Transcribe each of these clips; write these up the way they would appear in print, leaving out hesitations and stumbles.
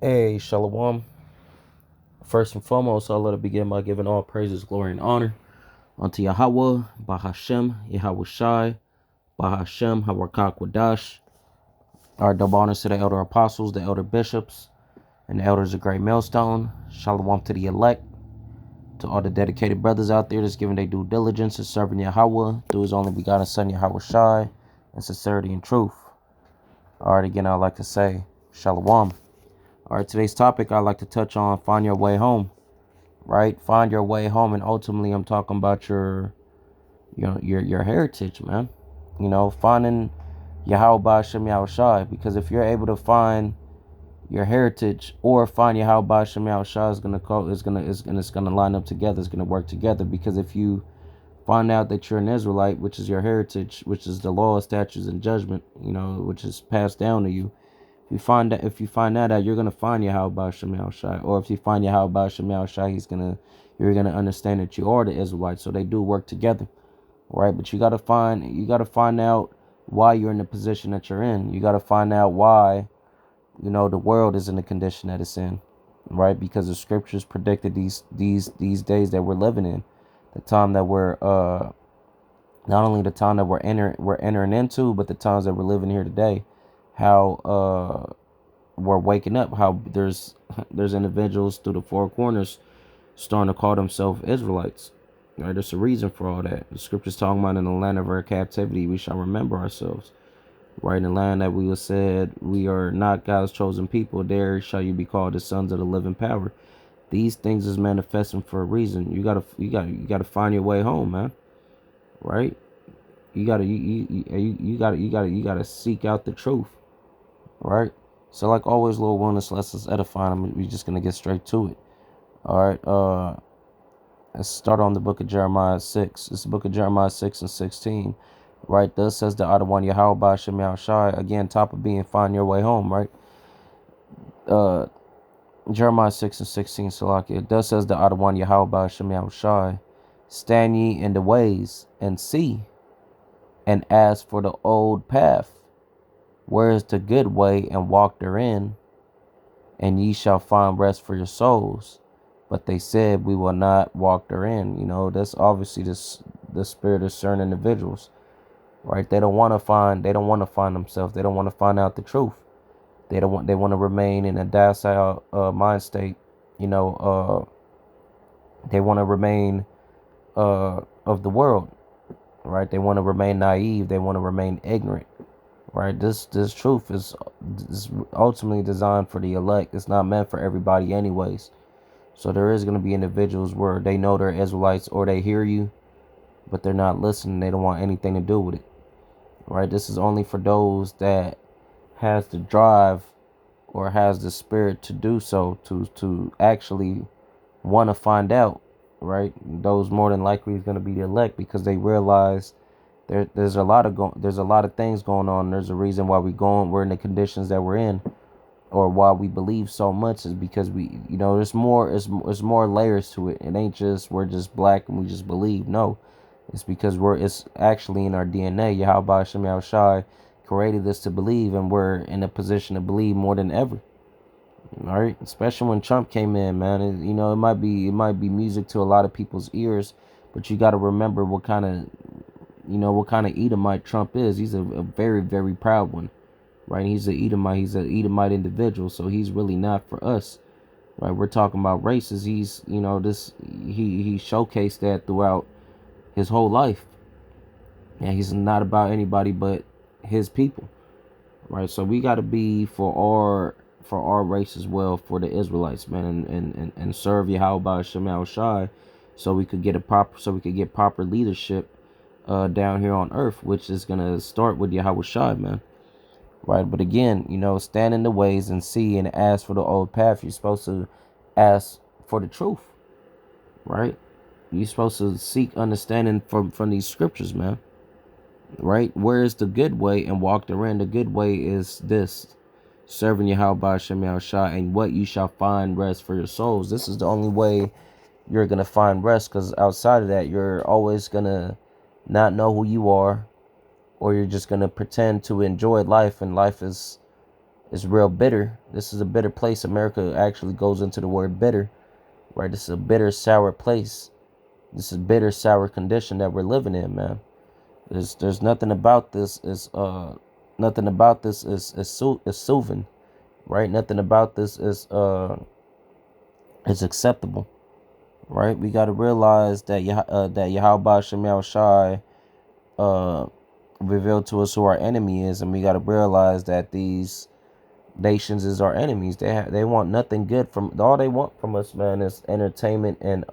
Hey, Shalom. First and foremost, I'll let it begin by giving all praises, glory, and honor unto Yahawah, Bahashem, YAHAWASHI, Bahashem, Hawakai. Our double honors to the elder apostles, the elder bishops, and the elders of Great Millstone. Shalom to the elect, to all the dedicated brothers out there that's giving their due diligence in serving Yahawah through his only begotten son, YAHAWASHI, in sincerity and truth. All right, again, I'd like to say, Shalom. All right, today's topic I'd like to touch on, find your way home. Right, find your way home, and ultimately I'm talking about your heritage, man. Finding Yahawah Shem Yahushai, because if you're able to find your heritage or find Yahawah Shem Yahushai, it's gonna line up together, it's gonna work together. Because if you find out that you're an Israelite, which is your heritage, which is the law, statutes, and judgment, which is passed down to you, if you find that out, you're gonna find Yahawah Shem Yahushai. Or if you find Yahawah Shem Yahushai, you're gonna understand that you are the Israelites. So they do work together, right? But you gotta find out why you're in the position that you're in. You gotta find out why the world is in the condition that it's in, right? Because the scriptures predicted these days that we're living in, the time that we're not only the time that we're entering into, but the times that we're living here today. How we're waking up, how there's individuals through the four corners starting to call themselves Israelites. Right, there's a reason for all that. The scripture's talking about in the land of our captivity we shall remember ourselves. Right, in the land that we was said we are not God's chosen people, there shall you be called the sons of the living power. These things is manifesting for a reason. You gotta find your way home, man. Right? You gotta seek out the truth. Right? So like always, Lord willing, lets us edify them. We're just gonna get straight to it. All right. Let's start on the book of Jeremiah 6. It's the book of Jeremiah 6 and 16. Right? Thus says the other one, Yahawah Shem Yahushai. Again, top of being find your way home. Right? Uh, Jeremiah 6 and 16. Salakia. Thus says the other one, Yahawah Shem Yahushai. Stand ye in the ways and see, and ask for the old path. Where is the good way, and walk therein, and ye shall find rest for your souls. But they said, we will not walk therein. That's obviously the spirit of certain individuals, right? They don't want to find themselves. They don't want to find out the truth. They want to remain in a docile mind state. They want to remain of the world, right? They want to remain naive. They want to remain ignorant. Right, this truth is ultimately designed for the elect. It's not meant for everybody anyways. So there is going to be individuals where they know they're Israelites, or they hear you, but they're not listening. They don't want anything to do with it. Right, this is only for those that has the drive or has the spirit to do so, to actually want to find out. Right, those more than likely is going to be the elect, because they realize there's a lot of things going on. There's a reason why we're in the conditions that we're in, or why we believe so much, is because there's more layers to it. It ain't just we're just black and we just believe. No, it's because it's actually in our DNA. Yahawah Shem Yahushai created us to believe, and we're in a position to believe more than ever. All right, especially when Trump came in, man. It might be music to a lot of people's ears, but you got to remember what kind of Edomite Trump is. He's a very, very proud one, right? He's an Edomite. He's an Edomite individual, so he's really not for us, right? We're talking about races. He showcased that throughout his whole life, and he's not about anybody but his people, right? So we got to be for our race as well, for the Israelites, man, and serve Yahawah Shem Yahushai, so we could get proper leadership down here on earth, which is gonna start with Yahawashi, man. Right, but again, stand in the ways and see, and ask for the old path. You're supposed to ask for the truth, right? You're supposed to seek understanding from these scriptures, man. Right? Where is the good way, and walk therein? The good way is this: serving Yahawah Shem Yahushai, and what you shall find rest for your souls. This is the only way you're gonna find rest, because outside of that, you're always gonna not know who you are, or you're just gonna pretend to enjoy life, and life is It's real bitter. This is a bitter place. America actually goes into the word bitter, right? This is a bitter, sour place. This is bitter, sour condition that we're living in, man. There's nothing about this is soothing, right? Nothing about this is acceptable, right? We got to realize that that YAHAWASHI revealed to us who our enemy is, and we got to realize that these nations is our enemies. They want nothing good from all they want from us, man, is entertainment and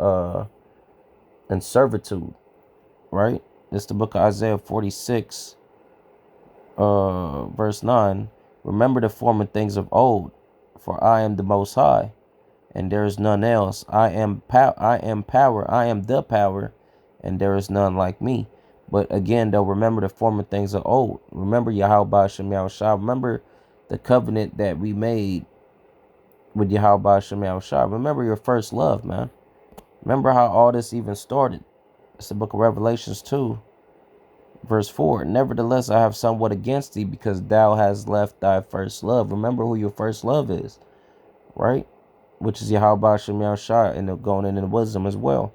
servitude, right? It's the book of Isaiah 46, verse 9. Remember the former things of old, for I am the Most High, and there is none else. I am power. I am the power, and there is none like me. But again, though, remember the former things of old. Remember Yahweh Shem Yahushua. Remember the covenant that we made with Yahweh Shem Yahushua. Remember your first love, man. Remember how all this even started. It's the book of Revelations 2, verse 4. Nevertheless, I have somewhat against thee, because thou hast left thy first love. Remember who your first love is, right? Which is Yahweh Shem Yahushua, and going into wisdom as well.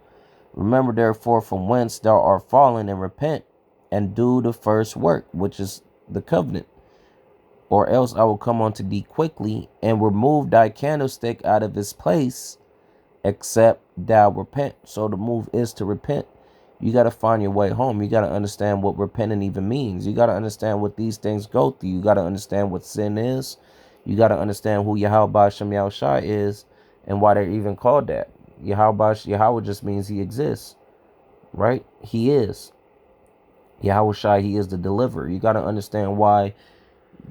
Remember therefore from whence thou art fallen, and repent, and do the first work, which is the covenant. Or else I will come unto thee quickly, and remove thy candlestick out of his place, except thou repent. So the move is to repent. You got to find your way home. You got to understand what repenting even means. You got to understand what these things go through. You got to understand what sin is. You got to understand who Yahweh Shem Yahushua is, and why they're even called that. Yahweh just means he exists, right? He is. Yahawashi, he is the deliverer. You got to understand why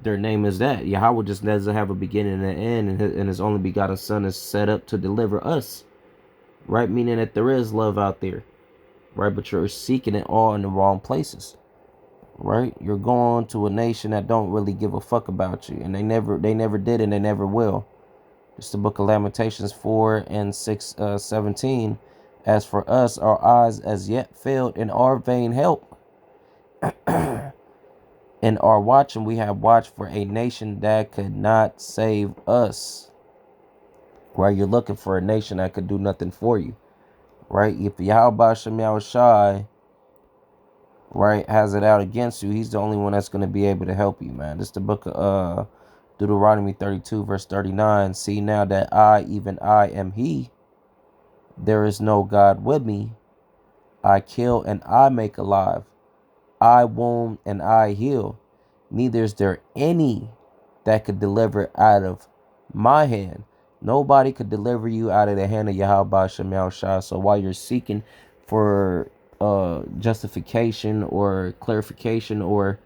their name is that. Yahweh just doesn't have a beginning and an end, and his only begotten son is set up to deliver us, right? Meaning that there is love out there, right? But you're seeking it all in the wrong places, right? You're going to a nation that don't really give a fuck about you, and they never did, and they never will. It's the book of Lamentations 4 and 6, 17. As for us, our eyes as yet failed in our vain help. In our watching, we have watched for a nation that could not save us. Right? You're looking for a nation that could do nothing for you. Right? If Yahweh Shem Yahushai, right, has it out against you, he's the only one that's going to be able to help you, man. This is the book of Deuteronomy 32, verse 39. See now that I, even I, am he. There is no God with me. I kill and I make alive. I wound and I heal. Neither is there any that could deliver out of my hand. Nobody could deliver you out of the hand of Yahweh Shem Yahushua. So while you're seeking for justification or clarification or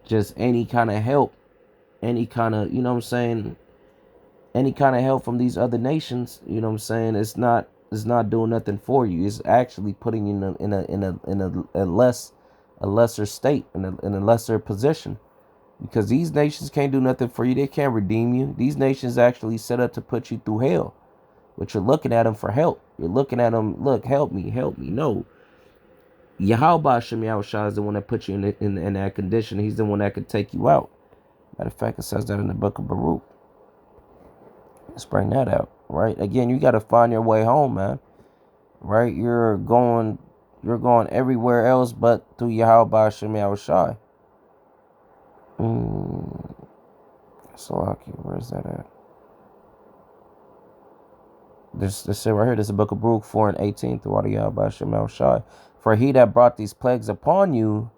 just any kind of help, any kind of, you know what I'm saying, any kind of help from these other nations, you know what I'm saying, it's not doing nothing for you. It's actually putting you in a lesser state, in a lesser position, because these nations can't do nothing for you. They can't redeem you. These nations actually set up to put you through hell, but you're looking at them for help. You're looking at them, look, help me. No, Yahweh Shem Yahushua is the one that put you in that condition. He's the one that could take you out. Matter of fact, it says that in the book of Baruch. Let's bring that out, right? Again, you got to find your way home, man. Right? You're going everywhere else but through Yahweh Shem Yahushua. Salaki, where's that at? This right here, this is the book of Baruch 4 and 18, through all the Yahweh Shem Yahushua. For he that brought these plagues upon you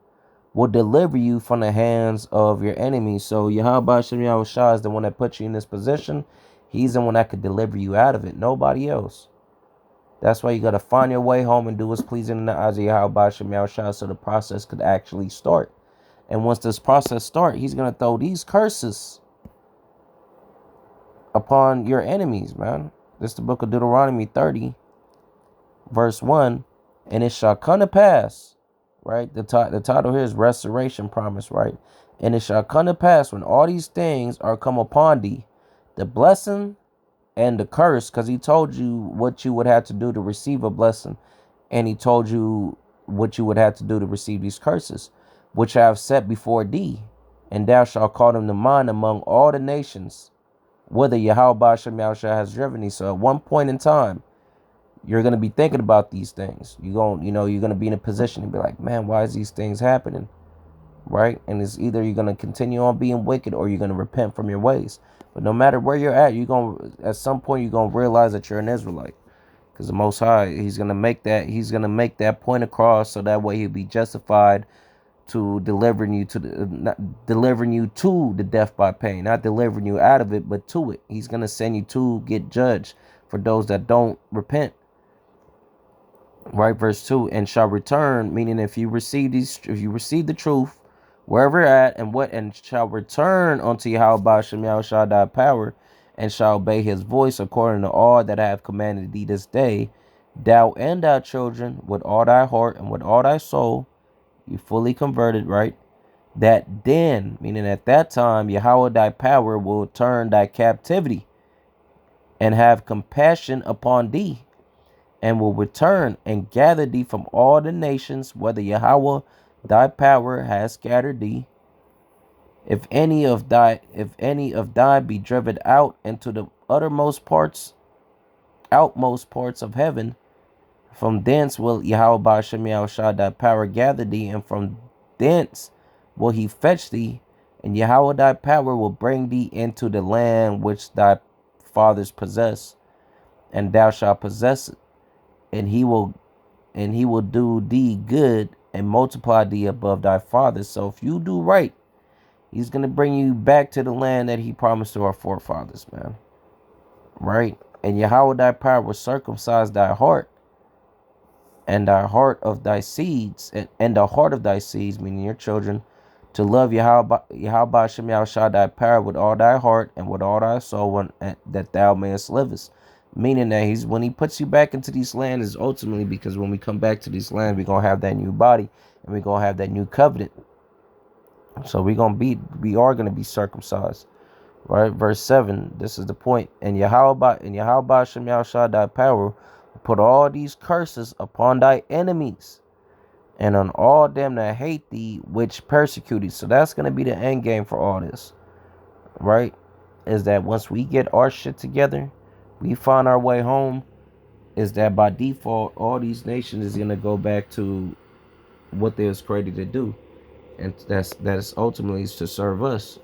will deliver you from the hands of your enemies. So Yahweh Shem Yahushua is the one that put you in this position. He's the one that could deliver you out of it. Nobody else. That's why you got to find your way home and do what's pleasing in the eyes of Yahweh Shem Yahushua, so the process could actually start. And once this process starts, he's going to throw these curses upon your enemies, man. This is the book of Deuteronomy 30, verse 1. And it shall come to pass, right? The title here is Restoration Promise, right? And it shall come to pass when all these things are come upon thee, the blessing and the curse, because he told you what you would have to do to receive a blessing, and he told you what you would have to do to receive these curses, which I have set before thee. and thou shalt call them to mind among all the nations, whither Yahawah Shem Yahushua has driven thee. So at one point in time, you're gonna be thinking about these things. You're gonna be in a position to be like, man, why is these things happening? Right? And it's either you're gonna continue on being wicked or you're gonna repent from your ways. But no matter where you're at, at some point you're gonna realize that you're an Israelite. Because the Most High, he's gonna make that point across, so that way he'll be justified to delivering you to not delivering you to the death by pain, not delivering you out of it, but to it. He's gonna send you to get judged for those that don't repent. Right, verse 2, and shall return, meaning if you receive the truth wherever you're at, and shall return unto Yahawah Shem Yahushua thy power, and shall obey his voice according to all that I have commanded thee this day, thou and thy children, with all thy heart and with all thy soul, you fully converted, right? That then, meaning at that time, Yahawah thy power will turn thy captivity and have compassion upon thee, and will return and gather thee from all the nations, whether Yahawah thy power has scattered thee. If any of thy be driven out into the outmost parts of heaven, from thence will Yahawah Shem Yahushua thy power gather thee, and from thence will he fetch thee, and Yahawah thy power will bring thee into the land which thy fathers possess, and thou shalt possess it, and he will do thee good and multiply thee above thy fathers. So if you do right, he's gonna bring you back to the land that he promised to our forefathers, man. Right? And Yahawah thy power will circumcise thy heart, and thy heart of thy seeds, and the heart of thy seeds, meaning your children, to love Yahawah Shem Yahushua thy power with all thy heart and with all thy soul, that thou mayest livest. Meaning that when he puts you back into these lands, is ultimately because when we come back to these lands, we're gonna have that new body and we're gonna have that new covenant. So we are gonna be circumcised. Right? Verse 7, this is the point. And Yahawah Shem Yahushua thy power will put all these curses upon thy enemies, and on all them that hate thee, which persecute thee. So that's gonna be the end game for all this. Right? Is that once we get our shit together, we find our way home, is that by default all these nations is going to go back to what they was created to do, and that's ultimately to serve us.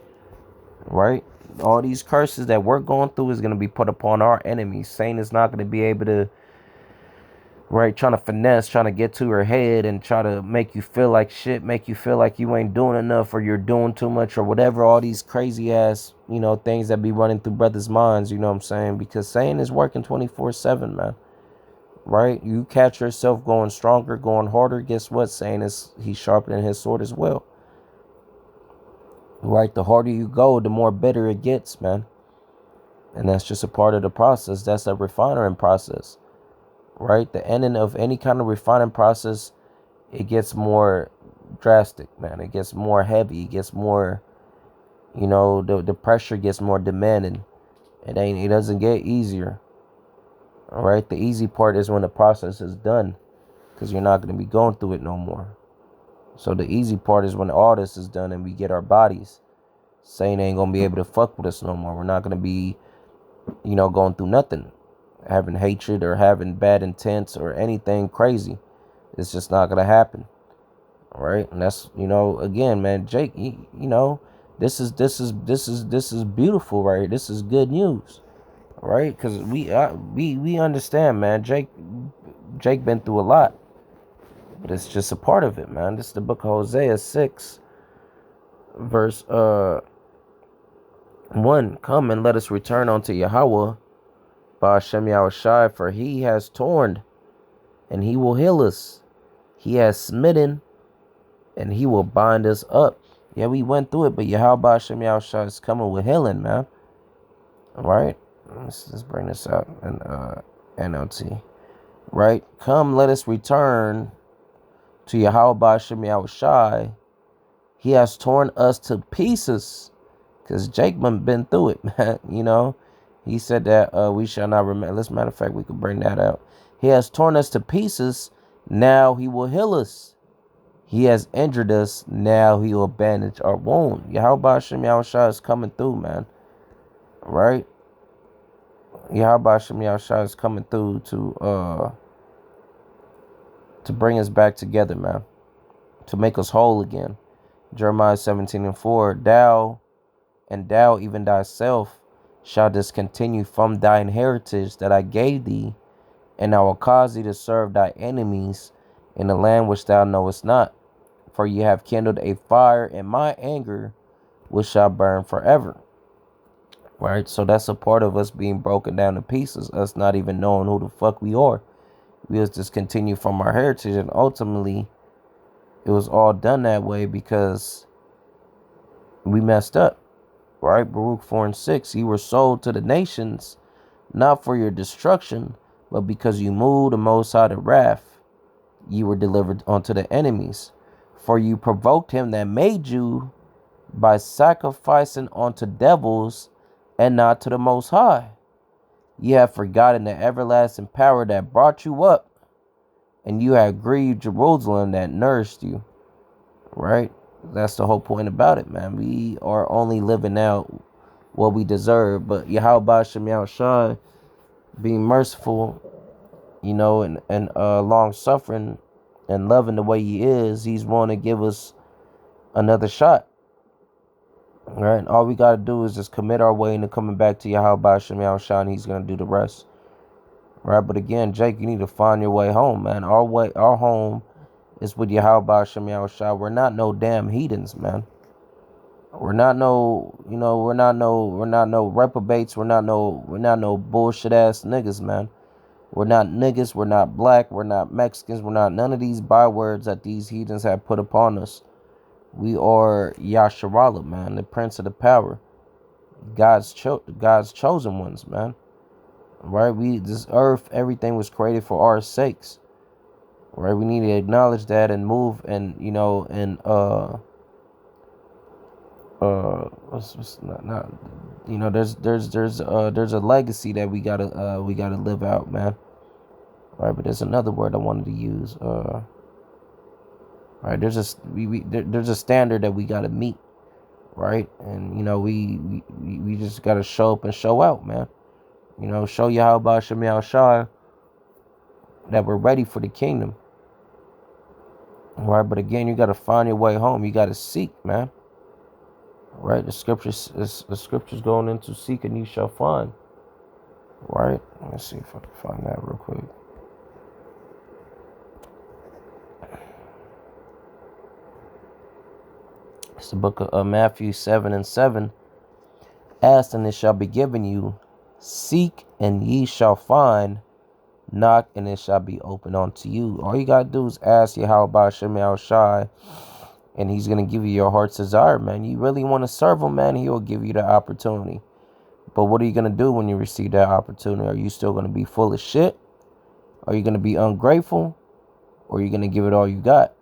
Right? All these curses that we're going through is going to be put upon our enemies. Satan is not going to be able to, right, trying to finesse, trying to get to your head and try to make you feel like shit, make you feel like you ain't doing enough or you're doing too much or whatever. All these crazy ass, things that be running through brothers' minds, you know what I'm saying? Because Satan is working 24/7, man. Right? You catch yourself going stronger, going harder. Guess what? Satan he's sharpening his sword as well. Right? The harder you go, the more bitter it gets, man. And that's just a part of the process. That's a refining process. Right? The ending of any kind of refining process, it gets more drastic, man. It gets more heavy. It gets more, the pressure gets more demanding. It doesn't get easier. All right? The easy part is when the process is done, because you're not going to be going through it no more. So the easy part is when all this is done and we get our bodies. Satan ain't going to be able to fuck with us no more. We're not going to be, going through nothing, having hatred or having bad intents or anything crazy. It's just not going to happen. All right? And that's, again, man, Jake, this is beautiful, right? This is good news. All right? Because we understand, man. Jake been through a lot. But it's just a part of it, man. This is the book of Hosea 6, verse 1. Come and let us return unto Yahawah by Shem Yahushai, for he has torn, and he will heal us. He has smitten, and he will bind us up. Yeah, we went through it, but Yahawah Shem Yahushai is coming with healing, man. All right? Let's bring this out in NLT. Right? Come, let us return to Yahawah Shem Yahushai. He has torn us to pieces. Because Jacob been through it, man. He said that we shall not remember. Let's, matter of fact, we could bring that out. He has torn us to pieces. Now he will heal us. He has injured us, now he will bandage our wound. Yahweh Hashem Yahushua is coming through, man. Right? Yahweh Hashem Yahushua is coming through to bring us back together, man. To make us whole again. Jeremiah 17:4, thou even thyself shall discontinue from thine heritage that I gave thee, and I will cause thee to serve thy enemies in the land which thou knowest not. For ye have kindled a fire in my anger, which shall burn forever. Right? So that's a part of us being broken down to pieces, us not even knowing who the fuck we are. We just discontinue from our heritage, and ultimately it was all done that way because we messed up. Right? Baruch 4:6, you were sold to the nations, not for your destruction, but because you moved the Most High to wrath, you were delivered unto the enemies. For you provoked him that made you by sacrificing unto devils and not to the Most High. Ye have forgotten the everlasting power that brought you up, and you have grieved Jerusalem that nourished you. Right? That's the whole point about it, man. We are only living out what we deserve. But Yahweh Hashem Yahushua, being merciful, you know, and long suffering and loving the way he is, he's willing to give us another shot. Right? And all we got to do is just commit our way into coming back to Yahweh Hashem Yahushua, and he's going to do the rest. Right? But again, Jake, you need to find your way home, man. Our home is with Yahweh Hashem Yahushua. We're not no damn heathens, man. We're not no, you know, we're not no reprobates. We're not no bullshit ass niggas, man. We're not niggas. We're not black. We're not Mexicans. We're not none of these bywords that these heathens have put upon us. We are Yasharala, man, the prince of the power. God's chosen ones, man. Right? This earth, everything was created for our sakes. Right? We need to acknowledge that and move, and you know, and you know, there's a legacy that we gotta live out, man. Right? But there's another word I wanted to use. Right? There's a standard that we gotta meet. Right? And you know, we just gotta show up and show out, man. You know, show Yahweh Hashem Yahushua that we're ready for the kingdom. Right? But again, you gotta find your way home. You gotta seek, man. Right? The scriptures going into seek and you shall find. Right? Let me see if I can find that real quick. It's the book of Matthew 7:7. Ask and it shall be given you. Seek and ye shall find. Knock and it shall be opened unto you. All you gotta do is ask Yahweh Hashem Yahushua, and he's gonna give you your heart's desire, man. You really want to serve him, man, he will give you the opportunity. But what are you gonna do when you receive that opportunity? Are you still gonna be full of shit? Are you gonna be ungrateful? Or are you gonna give it all you got?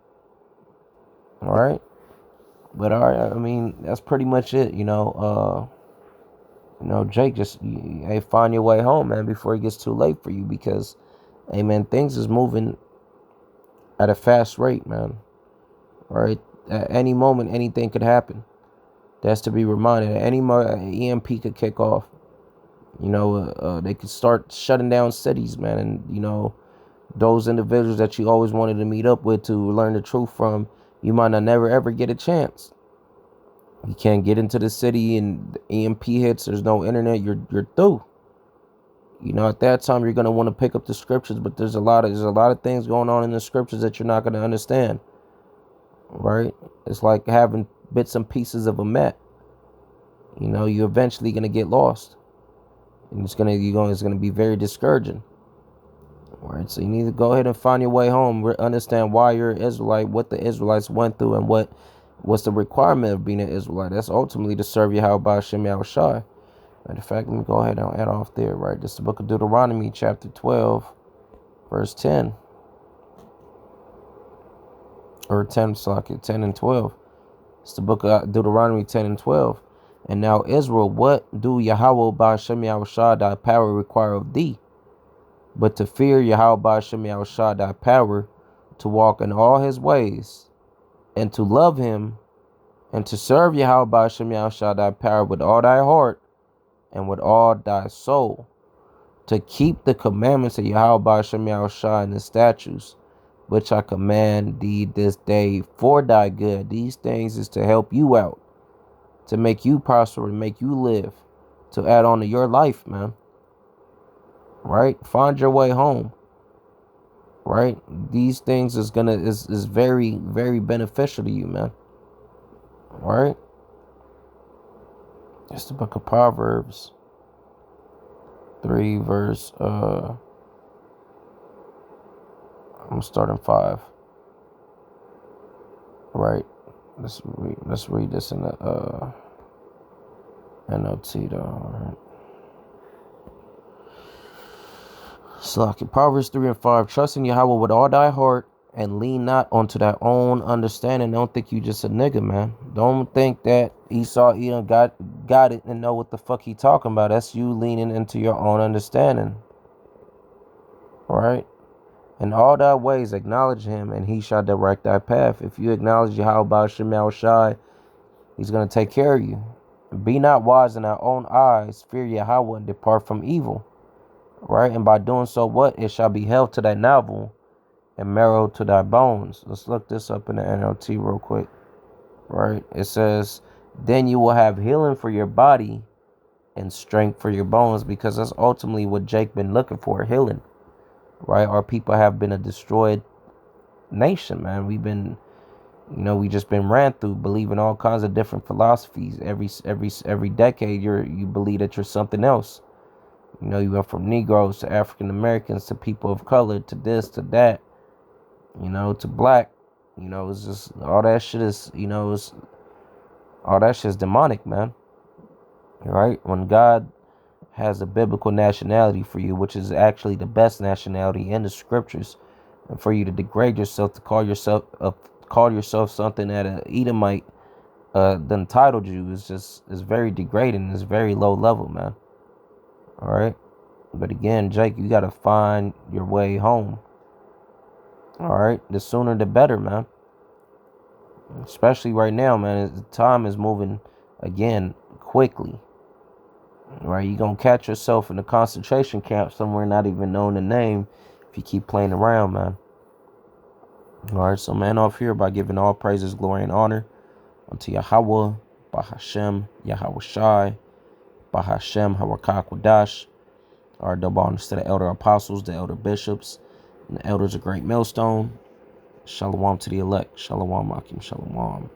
All right. But all right, I mean, that's pretty much it, you know. Jake, just hey, find your way home, man, before it gets too late for you, because, hey, man, things is moving at a fast rate, man. All right, at any moment, anything could happen. That's to be reminded. At any moment, EMP could kick off. You know, they could start shutting down cities, man, and you know, those individuals that you always wanted to meet up with to learn the truth from, you might not never ever get a chance. You can't get into the city, and the EMP hits. There's no internet. You're through. You know, at that time, you're gonna want to pick up the scriptures, but there's a lot of things going on in the scriptures that you're not gonna understand. Right? It's like having bits and pieces of a map. You know, you're eventually gonna get lost, and it's gonna be very discouraging. Right? So you need to go ahead and find your way home. Understand why you're an Israelite, what the Israelites went through, and what's the requirement of being an Israelite. That's ultimately to serve Yahweh Hashem Yahushua. Matter of fact, let me go ahead and add off there. Right? This is the book of Deuteronomy, chapter 12, verse 10. Or 10 and 12. It's the book of Deuteronomy 10 and 12. And now, Israel, what do Yahweh Hashem Yahushua thy power require of thee? But to fear Yahweh Hashem Yahushua thy power, to walk in all his ways, and to love him, and to serve Yahawah Hashem Yahushua thy power with all thy heart and with all thy soul, to keep the commandments of Yahawah Hashem Yahushua and the statutes, which I command thee this day for thy good. These things is to help you out, to make you prosper, and make you live, to add on to your life, man. Right? Find your way home. Right? These things is very, very beneficial to you, man. Right? It's the book of Proverbs 3 verse I'm gonna start in 5. Right. Let's read this in the NLT though. All right. So like in Proverbs 3 and 5, trust in Yahawah with all thy heart and lean not onto thy own understanding. Don't think you just a nigga, man. Don't think that Esau Edom got it and know what the fuck he talking about. That's you leaning into your own understanding. Right? In all thy ways acknowledge him, and he shall direct thy path. If you acknowledge Yahawah Hashem Yahushai, he's going to take care of you. Be not wise in thy own eyes. Fear Yahawah and depart from evil. Right? And by doing so, what? It shall be health to thy navel and marrow to thy bones. Let's look this up in the NLT real quick. Right? It says, then you will have healing for your body and strength for your bones, because that's ultimately what Jake been looking for, healing. Right? Our people have been a destroyed nation, man. We've been, we just been ran through, believing all kinds of different philosophies. Every decade, you believe that you're something else. You went from Negroes to African Americans to people of color to this to that, to black. It's just all that shit is, all that shit is demonic, man. Right? When God has a biblical nationality for you, which is actually the best nationality in the scriptures, and for you to degrade yourself to call yourself something that an Edomite then titled you is very degrading. It's very low level, man. All right, but again, Jake, you gotta find your way home. All right, the sooner the better, man. Especially right now, man. The time is moving again quickly. Right, you're gonna catch yourself in a concentration camp somewhere not even known the name if you keep playing around, man. All right, so man, off here by giving all praises, glory, and honor unto Yahawah, Bahashem, Yahawashai, Bahashem, Hawakakwadash. Our double honors to the elder apostles, the elder bishops, and the elders of Great Millstone. Shalom to the elect. Shalom, Akim, Shalom.